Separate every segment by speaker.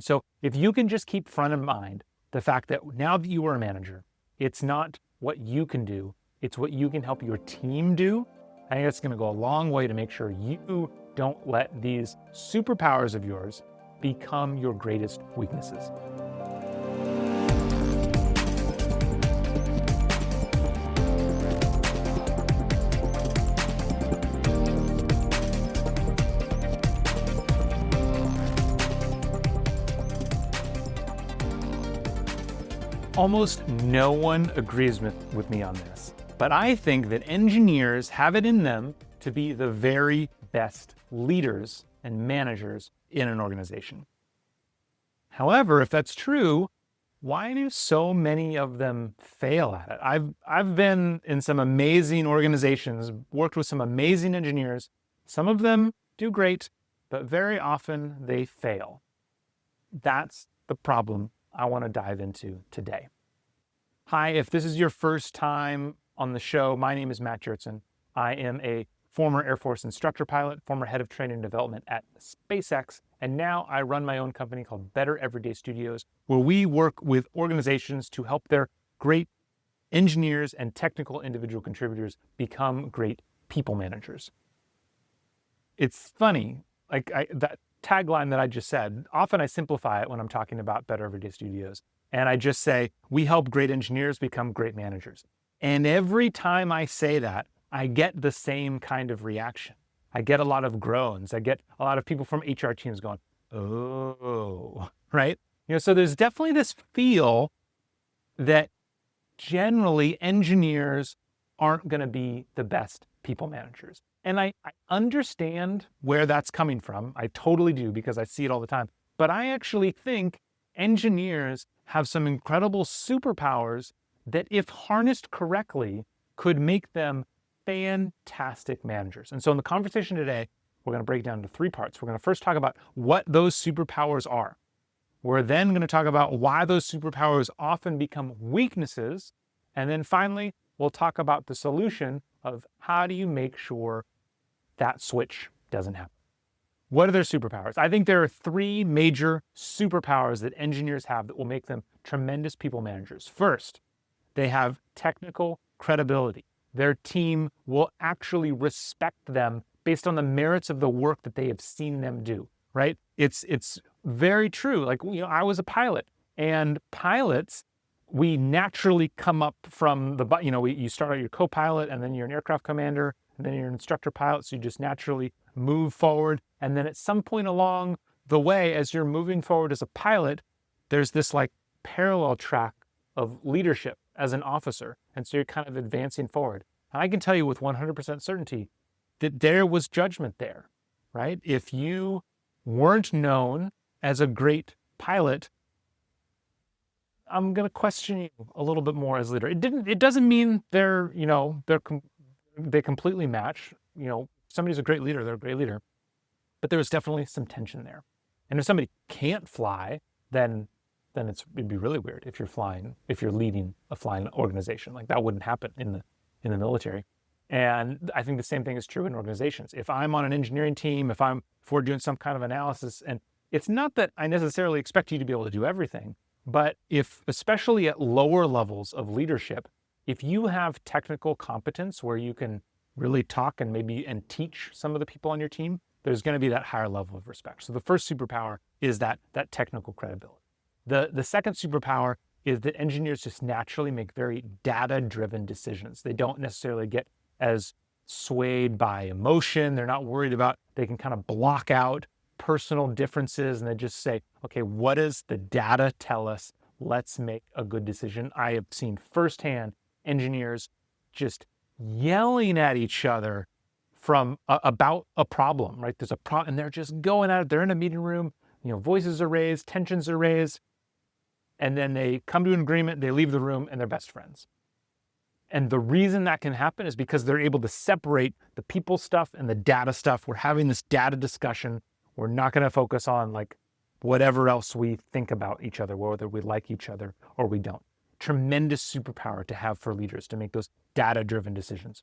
Speaker 1: So if you can just keep front of mind the fact that now that you are a manager, it's not what you can do, it's what you can help your team do. I think that's going to go a long way to make sure you don't let these superpowers of yours become your greatest weaknesses. Almost no one agrees with me on this, but I think that engineers have it in them to be the very best leaders and managers in an organization. However, if that's true, why do so many of them fail at it? I've been in some amazing organizations, worked with some amazing engineers. Some of them do great, but very often they fail. That's the problem I want to dive into today. Hi, if this is your first time on the show, my name is Matt Jertson. I am a former Air Force instructor pilot, former head of training and development at SpaceX, and now I run my own company called Better Everyday Studios, where we work with organizations to help their great engineers and technical individual contributors become great people managers. It's funny, that tagline that I just said, often I simplify it when I'm talking about Better Everyday Studios. And I just say, we help great engineers become great managers. And every time I say that, I get the same kind of reaction. I get a lot of groans. I get a lot of people from HR teams going, oh, right? So there's definitely this feel that generally engineers aren't going to be the best people managers. And I understand where that's coming from. I totally do, because I see it all the time. But I actually think engineers have some incredible superpowers that, if harnessed correctly, could make them fantastic managers. And so in the conversation today, we're going to break down into three parts. We're going to first talk about what those superpowers are. We're then going to talk about why those superpowers often become weaknesses. And then finally, we'll talk about the solution of how do you make sure that switch doesn't happen. What are their superpowers? I think there are three major superpowers that engineers have that will make them tremendous people managers. First, they have technical credibility. Their team will actually respect them based on the merits of the work that they have seen them do, right? It's very true. I was a pilot, and pilots, we naturally come up from you start out your co-pilot, and then you're an aircraft commander, and then you're an instructor pilot. So you just naturally move forward. And then at some point along the way, as you're moving forward as a pilot, there's this parallel track of leadership as an officer. And so you're kind of advancing forward. And I can tell you with 100% certainty that there was judgment there, right? If you weren't known as a great pilot, I'm going to question you a little bit more as leader. It doesn't mean they completely match. Somebody's a great leader, they're a great leader. But there was definitely some tension there. And if somebody can't fly, then it'd be really weird if you're leading a flying organization. That wouldn't happen in the military. And I think the same thing is true in organizations. If I'm on an engineering team, if we're doing some kind of analysis, and it's not that I necessarily expect you to be able to do everything, but especially at lower levels of leadership, if you have technical competence where you can really talk and teach some of the people on your team, there's going to be that higher level of respect. So the first superpower is that technical credibility. The second superpower is that engineers just naturally make very data-driven decisions. They don't necessarily get as swayed by emotion. They're not worried about, they can kind of block out personal differences, and they just say, okay, what does the data tell us? Let's make a good decision. I have seen firsthand engineers just yelling at each other about a problem, right? There's a problem, and they're just going at it. They're in a meeting room, voices are raised, tensions are raised, and then they come to an agreement, they leave the room, and they're best friends. And the reason that can happen is because they're able to separate the people stuff and the data stuff. We're having this data discussion. We're not going to focus on whatever else we think about each other, whether we like each other or we don't. Tremendous superpower to have for leaders to make those data-driven decisions.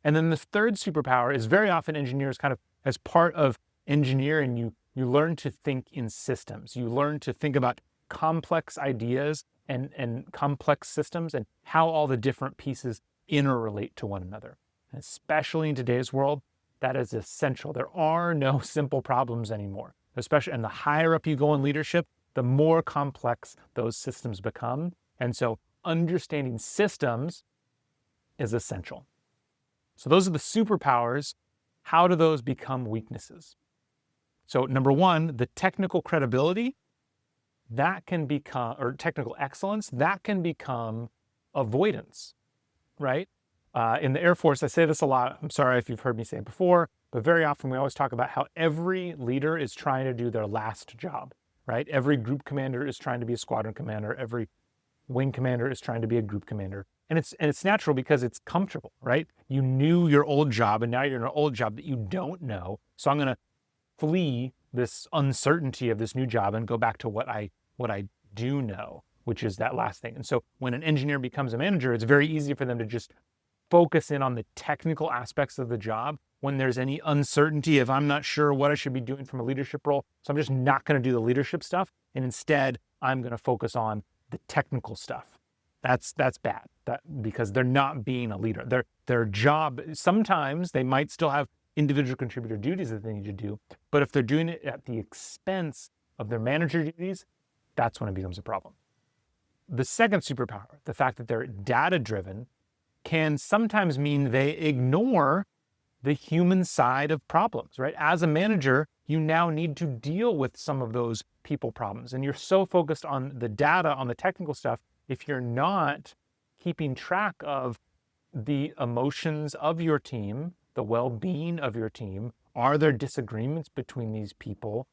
Speaker 1: And then the third superpower is very often engineers kind of, as part of engineering, You learn to think in systems. You learn to think about complex ideas and complex systems and how all the different pieces interrelate to one another. And especially in today's world, that is essential. There are no simple problems anymore, especially, and the higher up you go in leadership, the more complex those systems become. And so understanding systems is essential. So those are the superpowers. How do those become weaknesses? So number one, the technical credibility, that can become, or technical excellence, that can become avoidance, right? In the Air Force, I say this a lot. I'm sorry if you've heard me say it before, but very often we always talk about how every leader is trying to do their last job, right? Every group commander is trying to be a squadron commander. Every wing commander is trying to be a group commander. And it's natural because it's comfortable, right? You knew your old job and now you're in an old job that you don't know. So I'm going to flee this uncertainty of this new job and go back to what I do know, which is that last thing. And so when an engineer becomes a manager, it's very easy for them to just focus in on the technical aspects of the job when there's any uncertainty if I'm not sure what I should be doing from a leadership role. So I'm just not going to do the leadership stuff. And instead, I'm going to focus on the technical stuff. That's bad, because they're not being a leader. Their job, sometimes they might still have individual contributor duties that they need to do, but if they're doing it at the expense of their manager duties, that's when it becomes a problem. The second superpower, the fact that they're data-driven, can sometimes mean they ignore the human side of problems, right? As a manager, you now need to deal with some of those people problems, and you're so focused on the data, on the technical stuff, if you're not keeping track of the emotions of your team, the well-being of your team, are there disagreements between these people?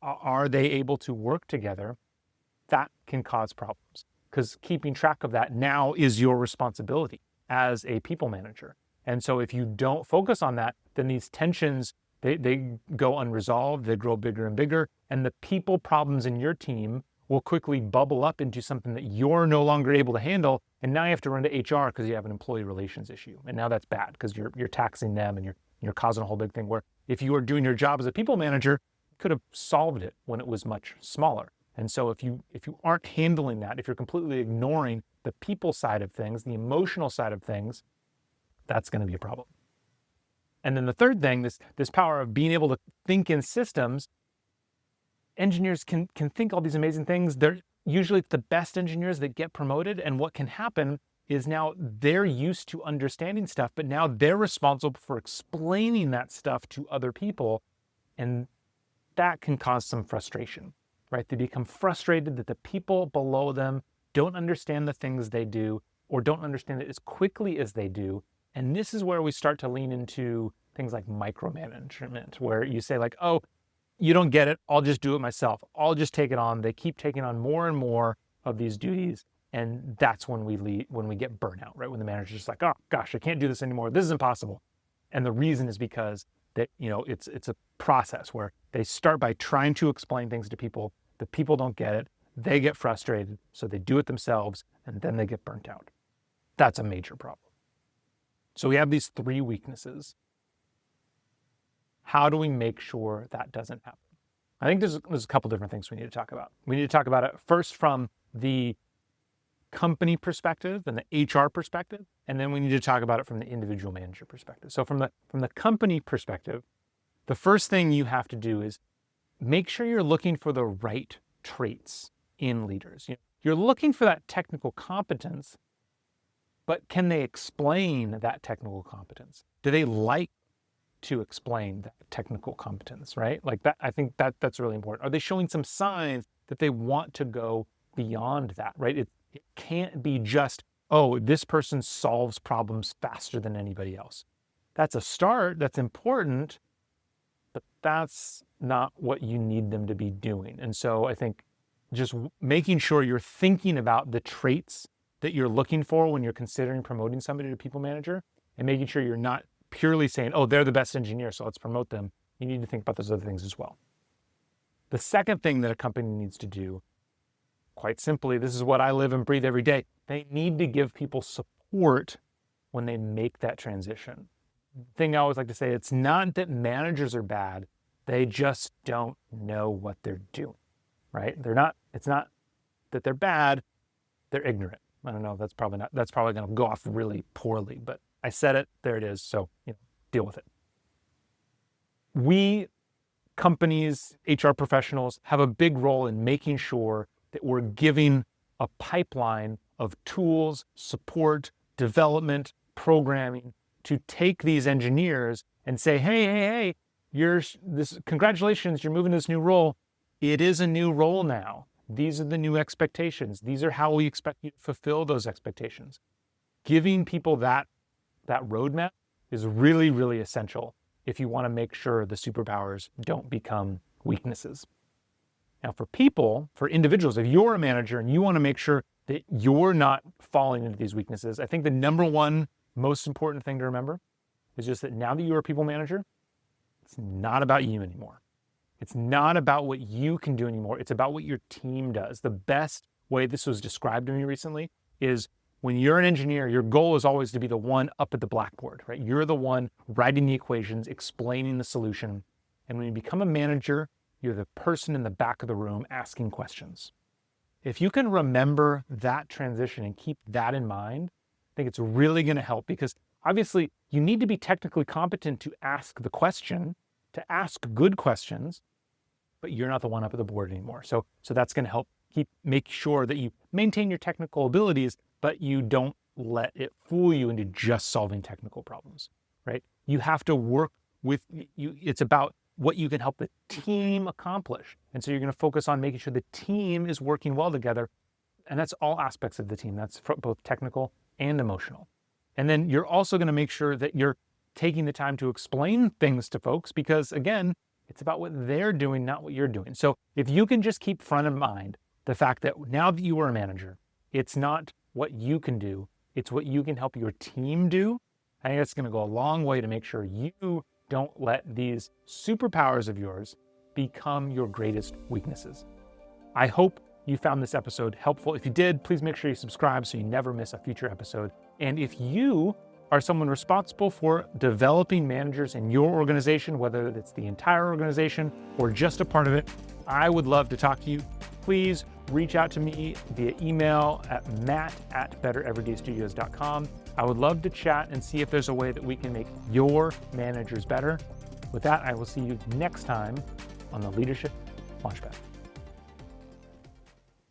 Speaker 1: Are they able to work together? That can cause problems, because keeping track of that now is your responsibility as a people manager. And so if you don't focus on that, then these tensions, they go unresolved, they grow bigger and bigger, and the people problems in your team will quickly bubble up into something that you're no longer able to handle. And now you have to run to HR because you have an employee relations issue. And now that's bad because you're taxing them and you're causing a whole big thing where if you were doing your job as a people manager, you could have solved it when it was much smaller. And so if you aren't handling that, if you're completely ignoring the people side of things, the emotional side of things, that's going to be a problem. And then the third thing, this power of being able to think in systems, engineers can think all these amazing things. They're usually the best engineers that get promoted. And what can happen is now they're used to understanding stuff, but now they're responsible for explaining that stuff to other people. And that can cause some frustration, right? They become frustrated that the people below them don't understand the things they do or don't understand it as quickly as they do. And this is where we start to lean into things like micromanagement, where you say like, oh, you don't get it, I'll just do it myself. I'll just take it on. They keep taking on more and more of these duties. And that's when we get burnout, right? When the manager's just like, oh gosh, I can't do this anymore. This is impossible. And the reason is because that, it's a process where they start by trying to explain things to people. The people don't get it. They get frustrated. So they do it themselves and then they get burnt out. That's a major problem. So we have these three weaknesses. How do we make sure that doesn't happen? I think there's a couple different things we need to talk about. We need to talk about it first from the company perspective and the HR perspective, and then we need to talk about it from the individual manager perspective. So from the company perspective, the first thing you have to do is make sure you're looking for the right traits in leaders. You're looking for that technical competence, but can they explain that technical competence? Do they like to explain that technical competence, right? Like that, I think that's really important. Are they showing some signs that they want to go beyond that, right? It can't be just, oh, this person solves problems faster than anybody else. That's a start, that's important, but that's not what you need them to be doing. And so I think just making sure you're thinking about the traits that you're looking for when you're considering promoting somebody to people manager, and making sure you're not purely saying, oh, they're the best engineer, so let's promote them. You need to think about those other things as well. The second thing that a company needs to do, quite simply, this is what I live and breathe every day. They need to give people support when they make that transition. The thing I always like to say, it's not that managers are bad, They just don't know what they're doing, right? It's not that they're bad, they're ignorant. I don't know, that's probably going to go off really poorly, but I said it, there it is. So, deal with it. We, companies, HR professionals, have a big role in making sure that we're giving a pipeline of tools, support, development, programming to take these engineers and say, hey, congratulations, you're moving to this new role. It is a new role now. These are the new expectations. These are how we expect you to fulfill those expectations. Giving people that roadmap is really, really essential if you want to make sure the superpowers don't become weaknesses. Now, for individuals, if you're a manager and you want to make sure that you're not falling into these weaknesses, I think the number one most important thing to remember is just that now that you're a people manager, it's not about you anymore. It's not about what you can do anymore. It's about what your team does. The best way this was described to me recently is when you're an engineer, your goal is always to be the one up at the blackboard, right? You're the one writing the equations, explaining the solution. And when you become a manager, you're the person in the back of the room asking questions. If you can remember that transition and keep that in mind, I think it's really going to help, because obviously you need to be technically competent to ask the question, to ask good questions, but you're not the one up at the board anymore. So that's going to help make sure that you maintain your technical abilities, but you don't let it fool you into just solving technical problems, right? You have to work with you. It's about what you can help the team accomplish. And so you're going to focus on making sure the team is working well together. And that's all aspects of the team. That's both technical and emotional. And then you're also going to make sure that you're taking the time to explain things to folks, because again, it's about what they're doing, not what you're doing. So if you can just keep front of mind the fact that now that you are a manager, it's not what you can do, it's what you can help your team do. I think that's going to go a long way to make sure you don't let these superpowers of yours become your greatest weaknesses. I hope you found this episode helpful. If you did, please make sure you subscribe so you never miss a future episode. And if you are someone responsible for developing managers in your organization, whether it's the entire organization or just a part of it, I would love to talk to you. Please reach out to me via email at matt@bettereverydaystudios.com. I would love to chat and see if there's a way that we can make your managers better. With that, I will see you next time on the Leadership Launchpad.